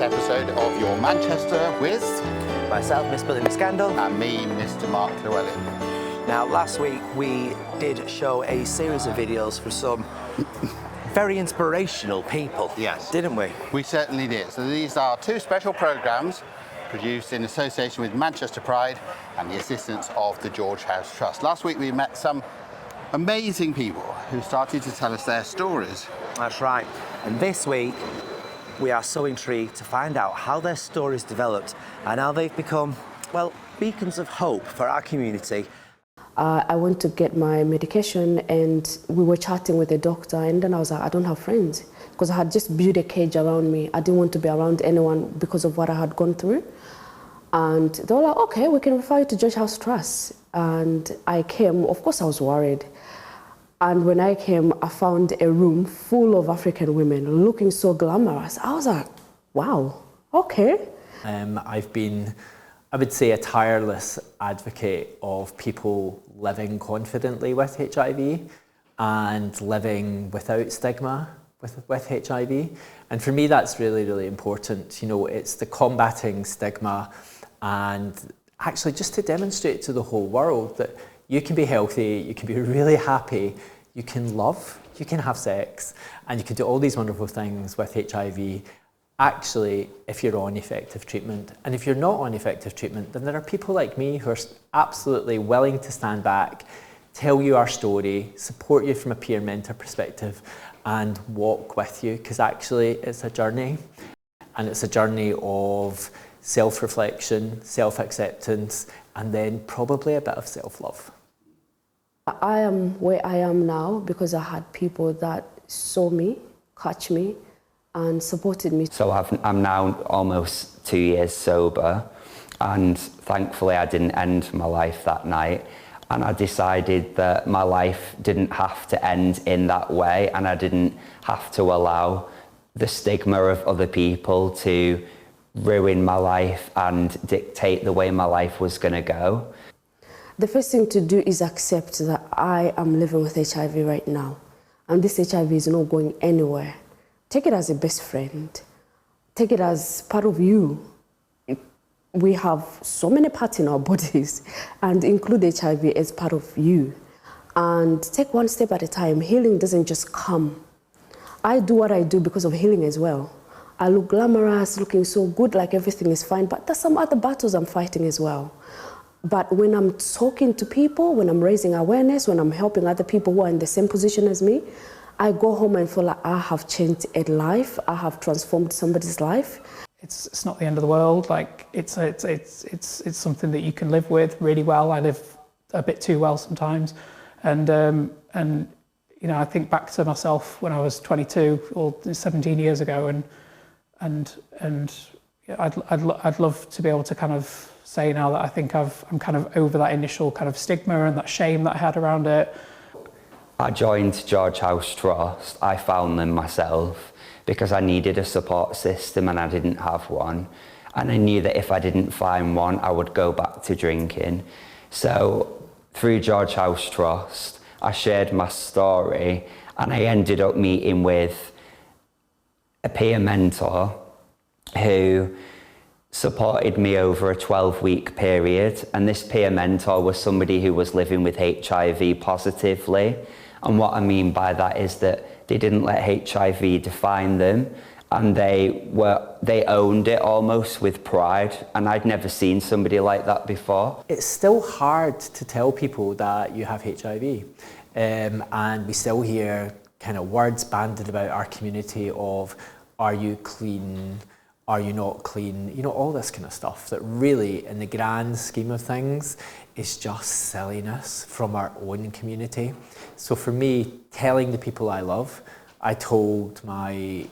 episode of Your Manchester with myself, Miss Billy McScandal, and me, Mr. Mark Llewellyn. Now, last week we did show a series of videos for some very inspirational people. Yes. Didn't we? We certainly did. So these are two special programmes produced in association with Manchester Pride and the assistance of the George House Trust. Last week we met some amazing people who started to tell us their stories. That's right. And this week we are so intrigued to find out how their stories developed and how they've become, well, beacons of hope for our community. I went to get my medication and we were chatting with the doctor, and then I was like, I don't have friends, because I had just built a cage around me. I didn't want to be around anyone because of what I had gone through. And they were like, okay, we can refer you to George House Trust. And I came, of course I was worried. And when I came, I found a room full of African women looking so glamorous. I was like, wow, okay. I've been, I would say, a tireless advocate of people living confidently with HIV and living without stigma with HIV. And for me, that's really, really important. You know, it's the combating stigma and actually just to demonstrate to the whole world that you can be healthy, you can be really happy, you can love, you can have sex, and you can do all these wonderful things with HIV. Actually, if you're on effective treatment. And if you're not on effective treatment, then there are people like me who are absolutely willing to stand back, tell you our story, support you from a peer mentor perspective, and walk with you, because actually it's a journey. And it's a journey of self-reflection, self-acceptance, and then probably a bit of self-love. I am where I am now because I had people that saw me, catch me, and supported me. So I'm now almost 2 years sober, and thankfully I didn't end my life that night. And I decided that my life didn't have to end in that way, and I didn't have to allow the stigma of other people to ruin my life and dictate the way my life was going to go. The first thing to do is accept that I am living with HIV right now, and this HIV is not going anywhere. Take it as a best friend. Take it as part of you. We have so many parts in our bodies, and include HIV as part of you. And take one step at a time. Healing doesn't just come. I do what I do because of healing as well. I look glamorous, looking so good, like everything is fine, but there's some other battles I'm fighting as well. But when I'm talking to people, when I'm raising awareness, when I'm helping other people who are in the same position as me, I go home and feel like I have changed a life. I have transformed somebody's life. It's not the end of the world. Like it's something that you can live with really well. I live a bit too well sometimes, and you know, I think back to myself when I was 22 or 17 years ago, and I'd love to be able to kind of say now that I think I'm kind of over that initial kind of stigma and that shame that I had around it. I joined George House Trust. I found them myself because I needed a support system and I didn't have one. And I knew that if I didn't find one, I would go back to drinking. So through George House Trust, I shared my story, and I ended up meeting with a peer mentor who supported me over a 12-week period. And this peer mentor was somebody who was living with HIV positively. And what I mean by that is that they didn't let HIV define them, and they owned it almost with pride. And I'd never seen somebody like that before. It's still hard to tell people that you have HIV. And we still hear kind of words bandied about our community of, are you clean? Are you not clean? You know, all this kind of stuff that really, in the grand scheme of things, is just silliness from our own community. So for me, telling the people I love, I told my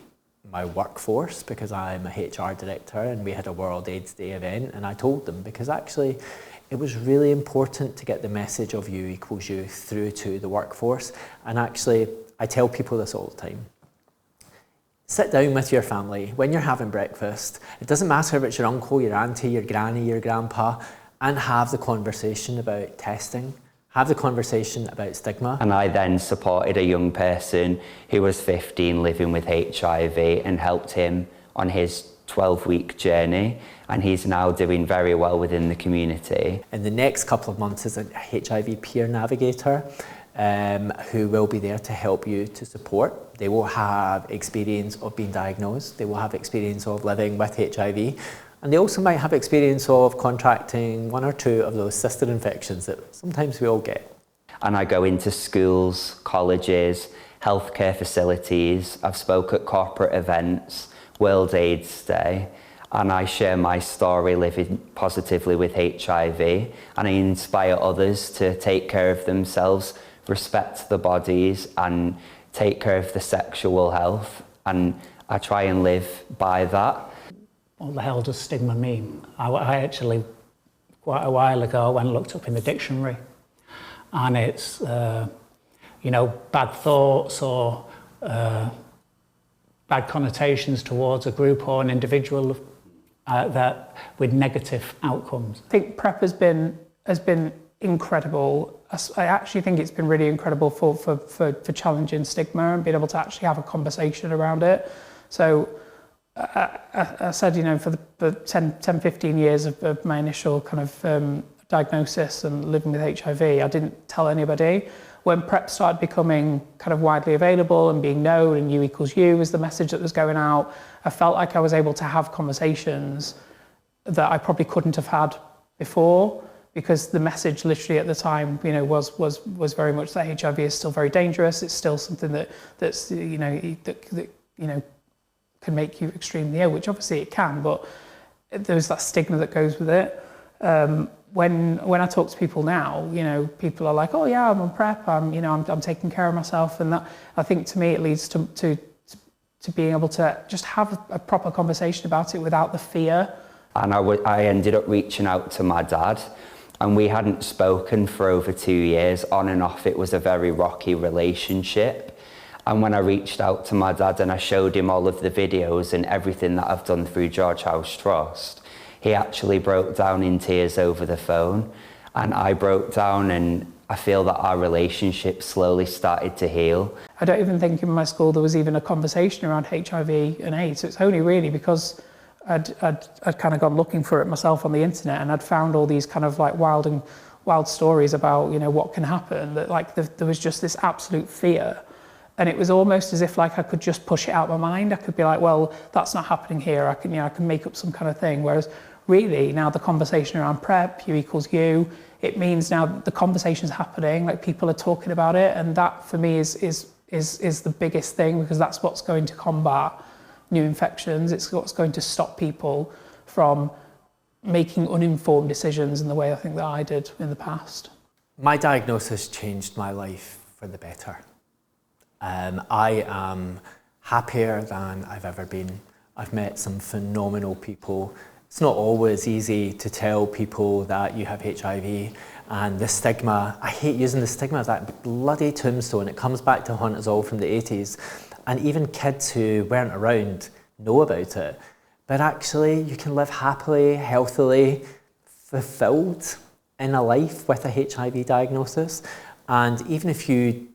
workforce, because I'm a HR director and we had a World AIDS Day event, and I told them because actually it was really important to get the message of you equals you through to the workforce. And actually, I tell people this all the time. Sit down with your family when you're having breakfast. It doesn't matter if it's your uncle, your auntie, your granny, your grandpa, and have the conversation about testing, have the conversation about stigma. And I then supported a young person who was 15 living with HIV and helped him on his 12-week journey, and he's now doing very well within the community. In the next couple of months is a HIV peer navigator who will be there to help you, to support. They will have experience of being diagnosed, they will have experience of living with HIV, and they also might have experience of contracting one or two of those sister infections that sometimes we all get. And I go into schools, colleges, healthcare facilities. I've spoke at corporate events, World AIDS Day, and I share my story living positively with HIV, and I inspire others to take care of themselves, respect their bodies, and take care of their sexual health. And I try and live by that. What the hell does stigma mean? I actually, quite a while ago, went and looked up in the dictionary, and it's, you know, bad thoughts or bad connotations towards a group or an individual that with negative outcomes. I think PrEP has been incredible. I actually think it's been really incredible for challenging stigma and being able to actually have a conversation around it. So I said, you know, for the 10, 15 years of my initial kind of diagnosis and living with HIV, I didn't tell anybody. When PrEP started becoming kind of widely available and being known, and U=U was the message that was going out, I felt like I was able to have conversations that I probably couldn't have had before, because the message literally at the time, you know, was very much that HIV is still very dangerous. It's still something that's you know can make you extremely ill, which obviously it can, but there's that stigma that goes with it. When I talk to people now, you know, people are like, oh yeah, I'm on PrEP, I'm taking care of myself, and that, I think to me it leads to being able to just have a proper conversation about it without the fear. And I ended up reaching out to my dad, and we hadn't spoken for over 2 years. On and off, it was a very rocky relationship. And when I reached out to my dad and I showed him all of the videos and everything that I've done through George House Trust, he actually broke down in tears over the phone, and I broke down, and I feel that our relationship slowly started to heal. I don't even think in my school there was even a conversation around HIV and AIDS. So it's only really because I'd kind of gone looking for it myself on the internet, and I'd found all these kind of like wild stories about, you know, what can happen, that like there was just this absolute fear. And it was almost as if like I could just push it out of my mind. I could be like, well, that's not happening here. I can make up some kind of thing. Whereas really now the conversation around PrEP, U=U, it means now the conversation's happening, like people are talking about it, and that for me is the biggest thing, because that's what's going to combat new infections. It's what's going to stop people from making uninformed decisions in the way I think that I did in the past. My diagnosis changed my life for the better. I am happier than I've ever been. I've met some phenomenal people. It's not always easy to tell people that you have HIV, and the stigma, I hate using the stigma as that bloody tombstone. It comes back to haunt us all from the 80s. And even kids who weren't around know about it. But actually, you can live happily, healthily, fulfilled in a life with a HIV diagnosis. And even if you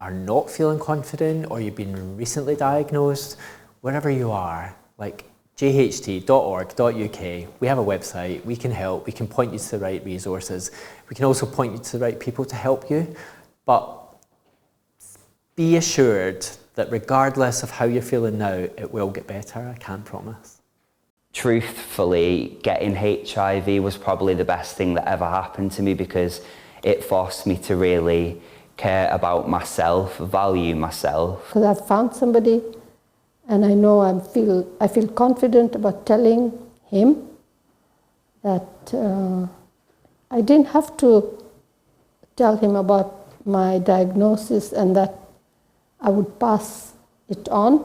are not feeling confident, or you've been recently diagnosed, wherever you are, like jht.org.uk, we have a website, we can help, we can point you to the right resources, we can also point you to the right people to help you. But be assured that regardless of how you're feeling now, it will get better, I can promise. Truthfully, getting HIV was probably the best thing that ever happened to me, because it forced me to really care about myself, value myself. Because I've found somebody, and I know I feel confident about telling him that I didn't have to tell him about my diagnosis and that I would pass it on.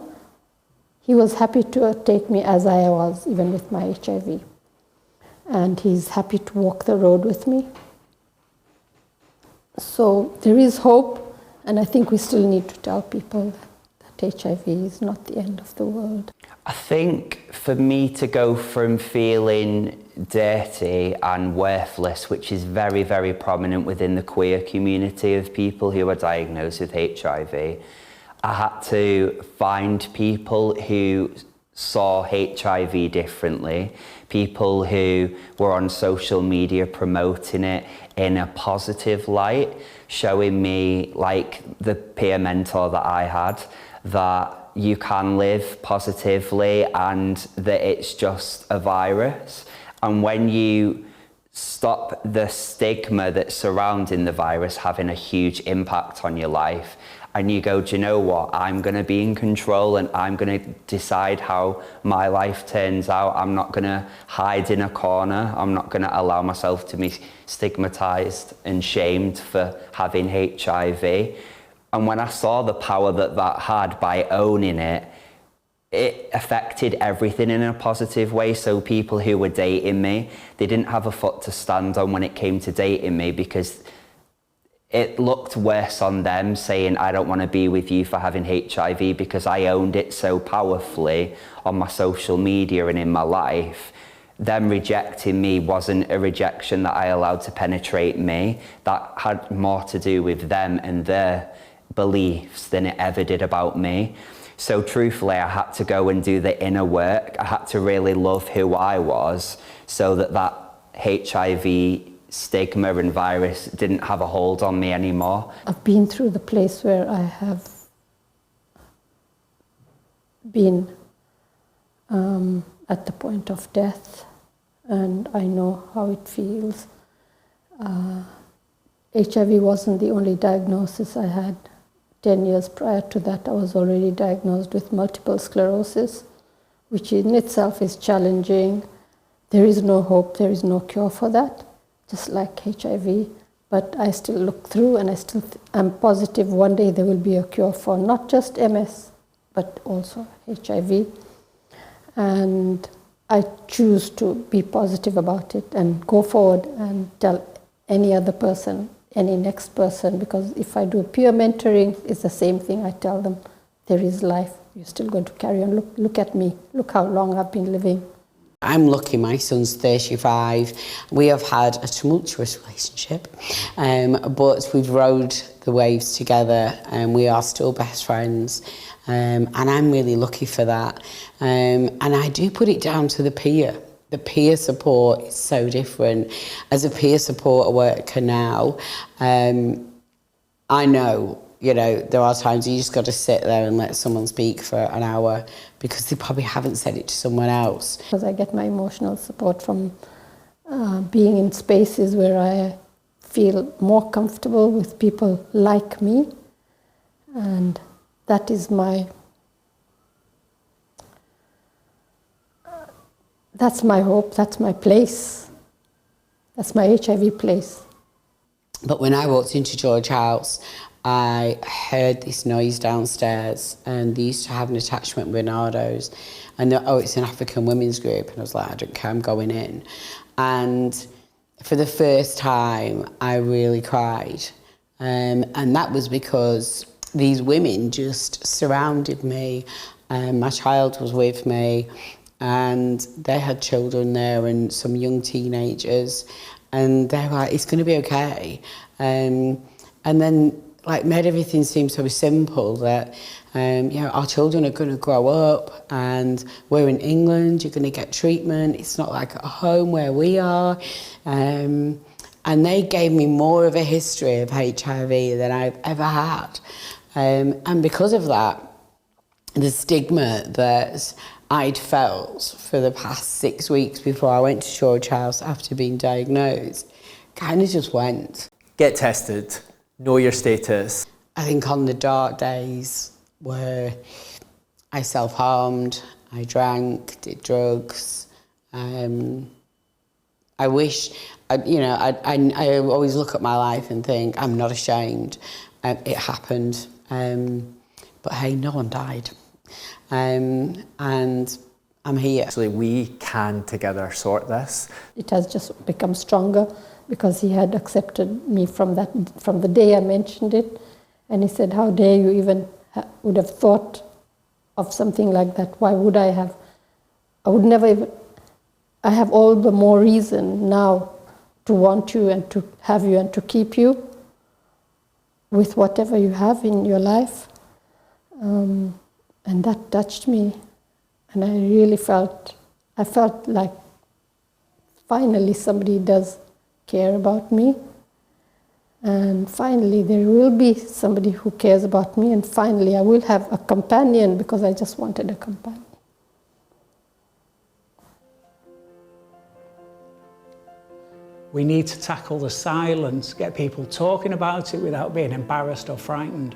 He was happy to take me as I was, even with my HIV. And he's happy to walk the road with me. So there is hope, and I think we still need to tell people that HIV is not the end of the world. I think for me to go from feeling dirty and worthless, which is very, very prominent within the queer community of people who are diagnosed with HIV, I had to find people who saw HIV differently, people who were on social media promoting it in a positive light, showing me, like the peer mentor that I had, that you can live positively and that it's just a virus. And when you stop the stigma that's surrounding the virus having a huge impact on your life, and you go, do you know what, I'm going to be in control and I'm going to decide how my life turns out. I'm not going to hide in a corner. I'm not going to allow myself to be stigmatized and shamed for having HIV. And when I saw the power that that had by owning it, it affected everything in a positive way. So people who were dating me, they didn't have a foot to stand on when it came to dating me, because it looked worse on them saying, I don't want to be with you for having HIV, because I owned it so powerfully on my social media and in my life. Them rejecting me wasn't a rejection that I allowed to penetrate me. That had more to do with them and their beliefs than it ever did about me. So truthfully, I had to go and do the inner work. I had to really love who I was so that that HIV stigma and virus didn't have a hold on me anymore. I've been through the place where I have been at the point of death, and I know how it feels. HIV wasn't the only diagnosis I had. 10 years prior to that, I was already diagnosed with multiple sclerosis, which in itself is challenging. There is no hope, there is no cure for that, just like HIV. But I still look through, and I'm positive one day there will be a cure for not just MS, but also HIV. And I choose to be positive about it and go forward and tell any other person, any next person, because if I do peer mentoring, it's the same thing. I tell them, there is life, you're still going to carry on. Look at me, look how long I've been living. I'm lucky, my son's 35. We have had a tumultuous relationship, but we've rode the waves together and we are still best friends. And I'm really lucky for that. And I do put it down to the peer. The peer support is so different. As a peer support worker now, I know, you know, there are times you just got to sit there and let someone speak for an hour because they probably haven't said it to someone else. Because I get my emotional support from being in spaces where I feel more comfortable with people like me, and that is that's my hope, that's my place, that's my HIV place. But when I walked into George House, I heard this noise downstairs, and they used to have an attachment with Bernardo's, and oh, it's an African women's group, and I was like, I don't care, I'm going in. And for the first time, I really cried, and that was because these women just surrounded me, and my child was with me, and they had children there and some young teenagers, and they were like, it's going to be okay. And then like made everything seem so simple that you know, our children are going to grow up and we're in England, you're going to get treatment, it's not like at home where we are. And they gave me more of a history of HIV than I've ever had. And because of that, the stigma that I'd felt for the past 6 weeks before I went to George House after being diagnosed kind of just went. Get tested, know your status. I think on the dark days where I self-harmed, I drank, did drugs, I wish, you know, I always look at my life and think, I'm not ashamed. It happened, but hey, no one died. And I'm here. Actually, we can together sort this. It has just become stronger because he had accepted me from the day I mentioned it, and he said, how dare you even would have thought of something like that? Why would I have? I would never even. I have all the more reason now to want you and to have you and to keep you with whatever you have in your life. And that touched me. And I really felt like finally somebody does care about me. And finally there will be somebody who cares about me, and finally I will have a companion, because I just wanted a companion. We need to tackle the silence, get people talking about it without being embarrassed or frightened.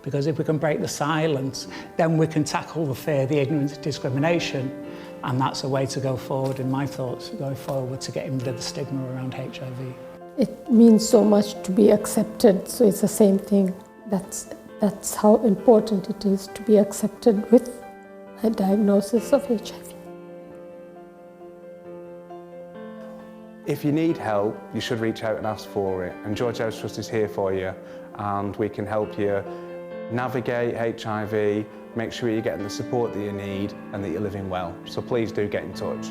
Because if we can break the silence, then we can tackle the fear, the ignorance, discrimination, and that's a way to go forward, in my thoughts, going forward to getting rid of the stigma around HIV. It means so much to be accepted, so it's the same thing. That's how important it is to be accepted with a diagnosis of HIV. If you need help, you should reach out and ask for it. And George House Trust is here for you, and we can help you navigate HIV, make sure you're getting the support that you need and that you're living well. So please do get in touch.